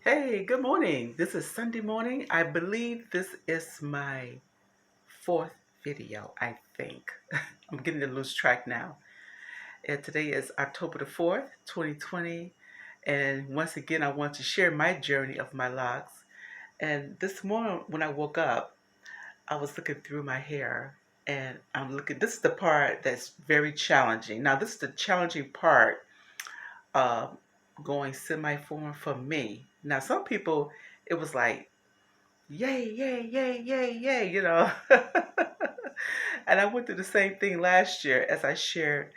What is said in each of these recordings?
Hey, good morning. This is Sunday morning. I believe this is my fourth video, I think. I'm getting to lose track now. And today is October the 4th, 2020. And once again, I want to share my journey of my locks. And this morning, when I woke up, I was looking through my hair and this is the part that's very challenging. Now, this is the challenging part uh, going semi-form for me. Now, some people, it was like, yay, yay, yay, yay, yay. And I went through the same thing last year as I shared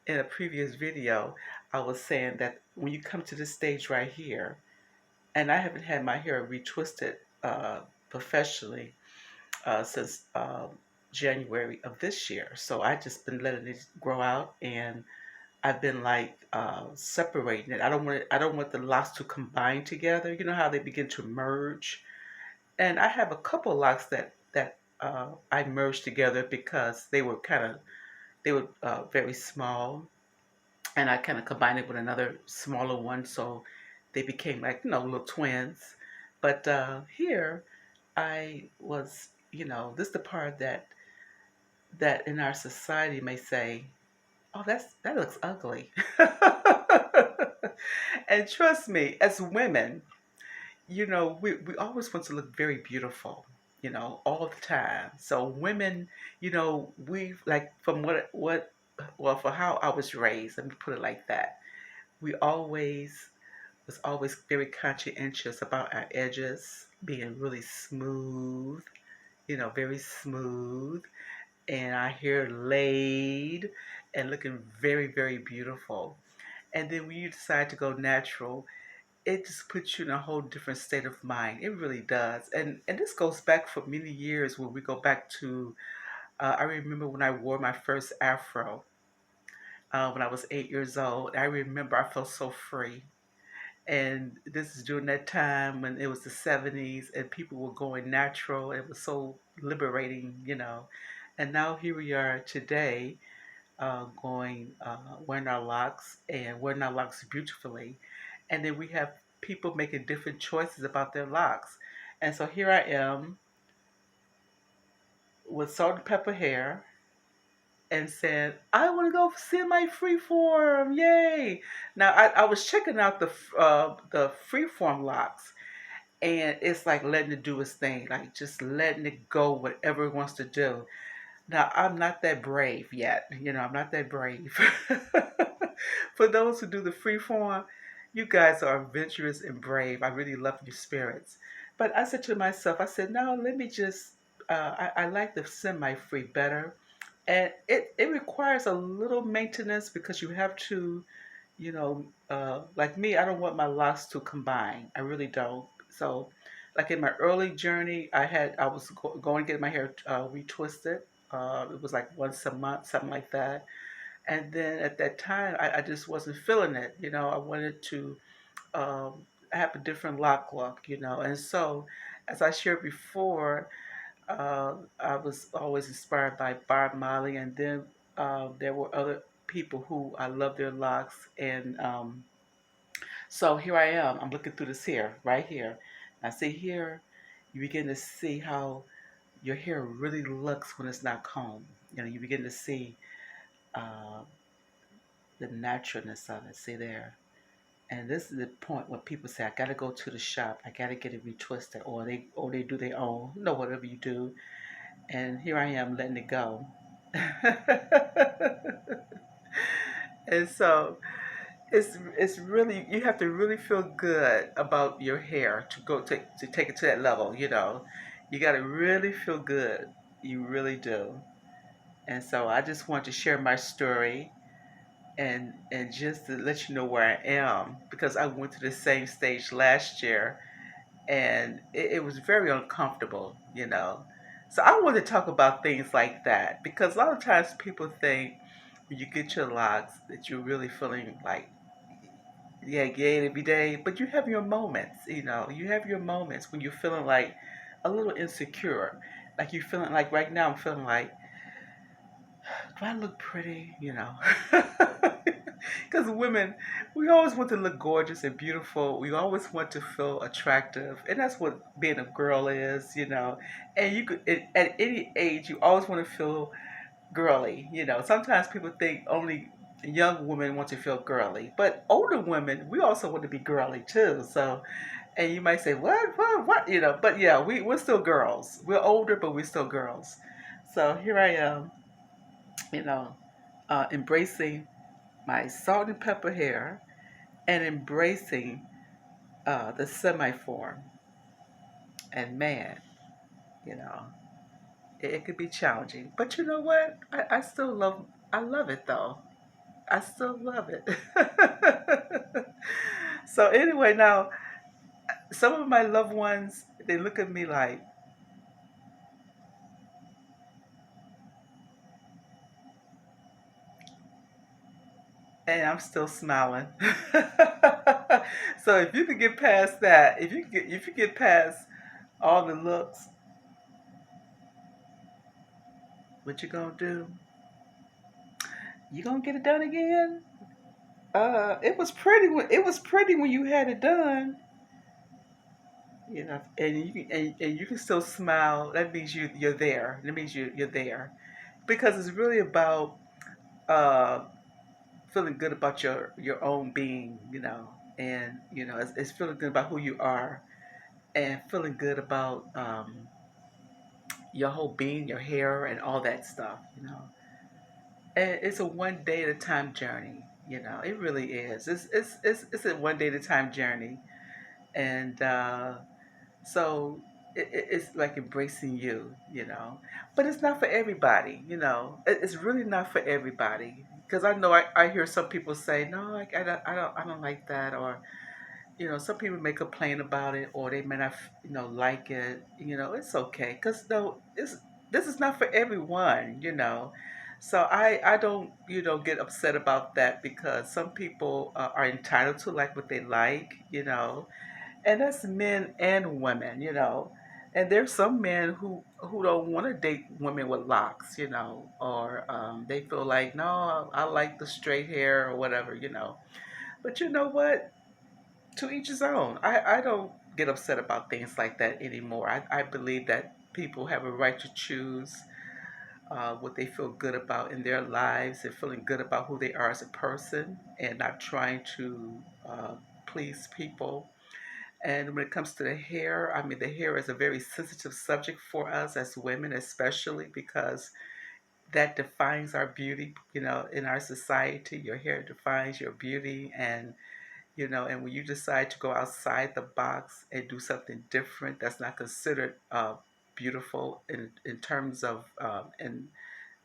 in a previous video. I was saying that when you come to this stage right here, and I haven't had my hair retwisted professionally since January of this year. So I just been letting it grow out, and I've been like separating it. I don't want the locks to combine together. You know how they begin to merge. And I have a couple locks that I merged together because they were very small, and I kind of combined it with another smaller one, so they became like little twins. But here I was, this is the part that in our society may say, "Oh, that looks ugly," and trust me, as women, we always want to look very beautiful, all the time. So women, we like from well, for how I was raised, let me put it like that. We always was always very conscientious about our edges being really smooth, very smooth, and our hair laid and looking very, very beautiful. And then when you decide to go natural, it just puts you in a whole different state of mind. It really does. And this goes back for many years when we go back to, I remember when I wore my first afro when I was 8 years old. I remember I felt so free. And this is during that time when it was the 70s and people were going natural. It was so liberating. And now here we are today wearing our locks and wearing our locks beautifully. And then we have people making different choices about their locks. And so here I am with salt and pepper hair and said, I want to go semi freeform. Yay. Now, I was checking out the freeform locks, and it's like letting it do its thing, like just letting it go, whatever it wants to do. Now, I'm not that brave yet. I'm not that brave. For those who do the free form, you guys are adventurous and brave. I really love your spirits. But I said to myself, I said, no, let me just, I like the semi free better. And it requires a little maintenance because you have to, like me, I don't want my locks to combine. I really don't. So, like in my early journey, I was going to get my hair retwisted. It was like once a month, something like that. And then at that time, I just wasn't feeling it. I wanted to have a different look. And so, as I shared before, I was always inspired by Bob Marley, and then there were other people who I love their locks, and so here I am. I'm looking through this hair right here. Now, see here, you begin to see how your hair really looks when it's not combed. You begin to see uh, the naturalness of it. See there. And this is the point where people say, I gotta go to the shop, I gotta get it retwisted, or they do their own, whatever you do. And here I am letting it go. And so it's really, you have to really feel good about your hair to take it to that level. You gotta really feel good. You really do. And so I just want to share my story and just to let you know where I am, because I went to the same stage last year, and it was very uncomfortable. So I want to talk about things like that, because a lot of times people think when you get your locks that you're really feeling like, yeah, gay every day, but you have your moments. You have your moments when you're feeling like a little insecure, like you're feeling like right now I'm feeling like, do I look pretty? Because women, we always want to look gorgeous and beautiful. We always want to feel attractive, and that's what being a girl is. And you could, at any age, you always want to feel girly. Sometimes people think only young women want to feel girly, but older women, we also want to be girly too. So, and you might say, what? But yeah, we're still girls. We're older, but we're still girls. So here I am, you know, embracing my salt and pepper hair and embracing the semi-form. And man, you know, it could be challenging. But you know what? I still I love it though. I still love it. So anyway, now some of my loved ones, they look at me like, and I'm still smiling. So if you could get past that, if you get past all the looks, what you gonna do? You gonna get it done again? It was pretty. It was pretty when you had it done. And you can still smile. That means you're there. That means you're there, because it's really about uh, feeling good about your own being. And it's feeling good about who you are, and feeling good about your whole being, your hair, and all that stuff. And it's a one day at a time journey. It really is. It's a one day at a time journey, and so it's like embracing you. But it's not for everybody. It's really not for everybody, because I know I hear some people say, no, I don't like that, or some people may complain about it, or they may not like it. It's okay, because no, this is not for everyone. So I don't get upset about that, because some people are entitled to like what they like. And that's men and women. And there's some men who don't want to date women with locks. Or they feel like, no, I like the straight hair or whatever. But you know what? To each his own. I don't get upset about things like that anymore. I believe that people have a right to choose what they feel good about in their lives, and feeling good about who they are as a person, and not trying to please people. And when it comes to the hair, I mean, the hair is a very sensitive subject for us as women, especially because that defines our beauty, in our society. Your hair defines your beauty, and when you decide to go outside the box and do something different that's not considered beautiful in terms of and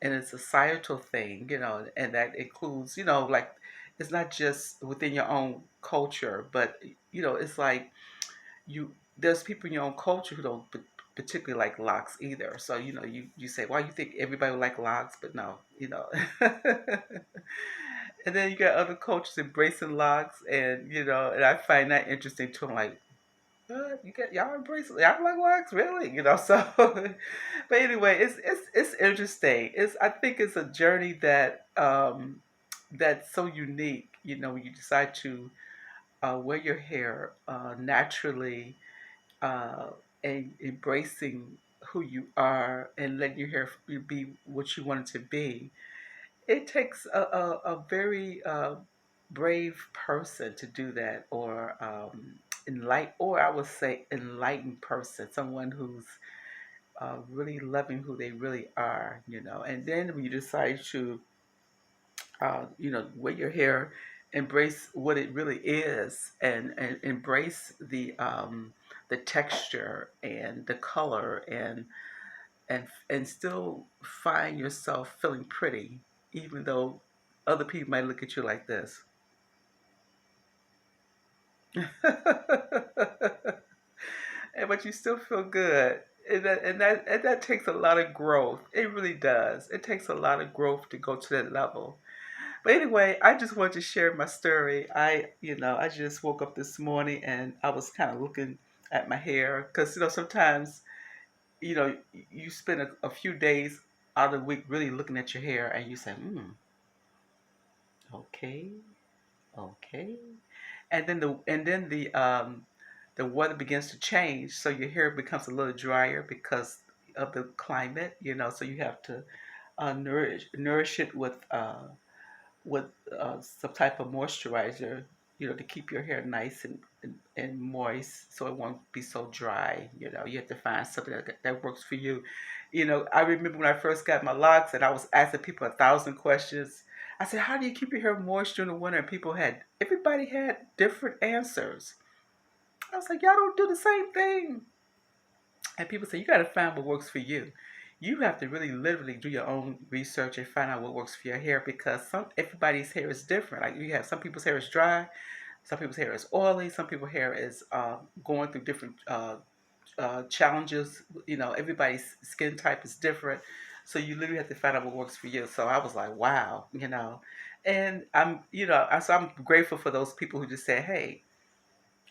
a societal thing, and that includes, like, it's not just within your own culture, but it's like there's people in your own culture who don't particularly like locks either. So you say, why you think everybody would like locks, but no. And then you got other cultures embracing locks, and I find that interesting too. I'm like, what? Y'all embrace y'all like locks, really? So, but anyway, it's interesting. I think it's a journey that's so unique. When you decide to wear your hair naturally, uh, and embracing who you are, and letting your hair be what you want it to be. It takes a very brave person to do that, or or I would say enlightened person, someone who's really loving who they really are. And then when you decide to, wear your hair, embrace what it really is, and embrace the texture and the color, and still find yourself feeling pretty, even though other people might look at you like this. But you still feel good. And that takes a lot of growth. It really does. It takes a lot of growth to go to that level. But anyway, I just wanted to share my story. I just woke up this morning, and I was kind of looking at my hair, because sometimes you spend a few days out of the week really looking at your hair, and you say, Okay. Okay. And then the weather begins to change, so your hair becomes a little drier because of the climate, so you have to nourish it with some type of moisturizer, to keep your hair nice and moist so it won't be so dry. You have to find something that works for you. I remember when I first got my locks and I was asking people 1,000 questions. I said, how do you keep your hair moist during the winter? And everybody had different answers. I was like, y'all don't do the same thing. And people say, you got to find what works for you. You have to really literally do your own research and find out what works for your hair because everybody's hair is different. Like you have some people's hair is dry, some people's hair is oily, some people's hair is going through different challenges. Everybody's skin type is different. So you literally have to find out what works for you. So I was like, wow. And I'm grateful for those people who just say, hey,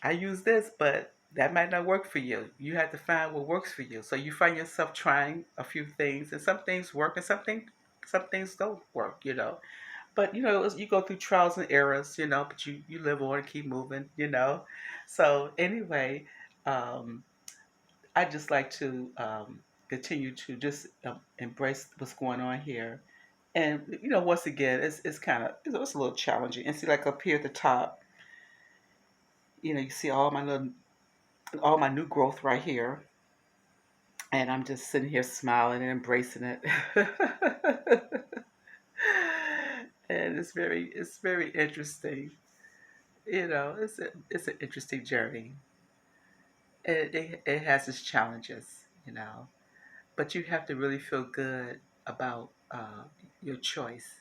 I use this, but that might not work for you. You have to find what works for you. So you find yourself trying a few things, and some things work, and some things don't work. But you go through trials and errors. But you live on and keep moving. So anyway, um, I just like to continue to just embrace what's going on here. And once again, it's kind of it's a little challenging. And see, like up here at the top, you see all my new growth right here, and I'm just sitting here smiling and embracing it. And it's very interesting. It's an interesting journey. It has its challenges. But you have to really feel good about your choice.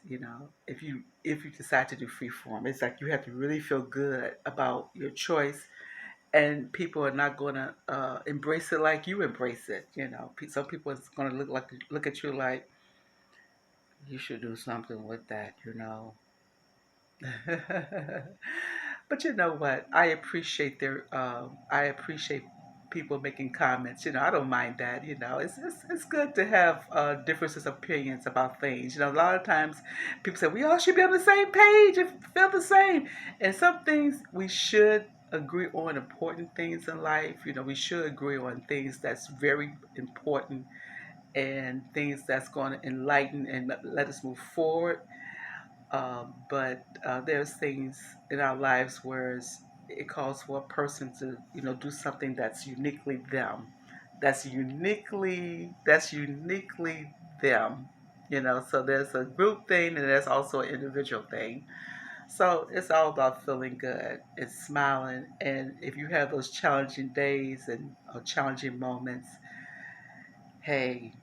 If you decide to do freeform, it's like you have to really feel good about your choice, and people are not going to embrace it like you embrace it. Some people is going to look at you like you should do something with that. But you know what? I appreciate people making comments. I don't mind that. It's good to have differences of opinions about things. A lot of times people say we all should be on the same page and feel the same. And some things we should agree on important things in life. We should agree on things that's very important and things that's going to enlighten and let us move forward. But there's things in our lives where it calls for a person to, do something that's uniquely them. That's uniquely them. So there's a group thing and there's also an individual thing. So it's all about feeling good. It's smiling, and if you have those challenging days and challenging moments, hey,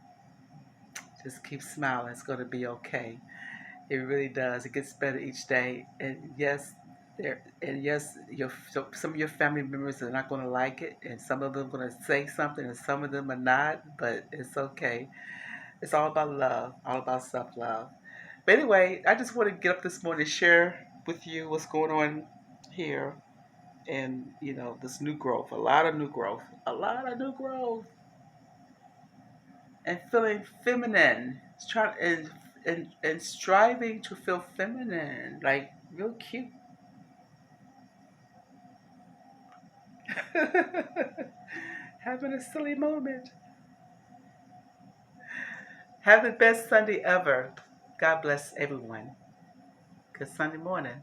just keep smiling. It's going to be okay. It really does. It gets better each day. And yes, some of your family members are not going to like it, and some of them are going to say something, and some of them are not. But it's okay. It's all about love, all about self-love. But anyway, I just want to get up this morning and share with you what's going on here, and this new growth, a lot of new growth, a lot of new growth, and feeling feminine, trying and striving to feel feminine, like real cute. Having a silly moment. Have the best Sunday ever. God bless everyone. Good Sunday morning.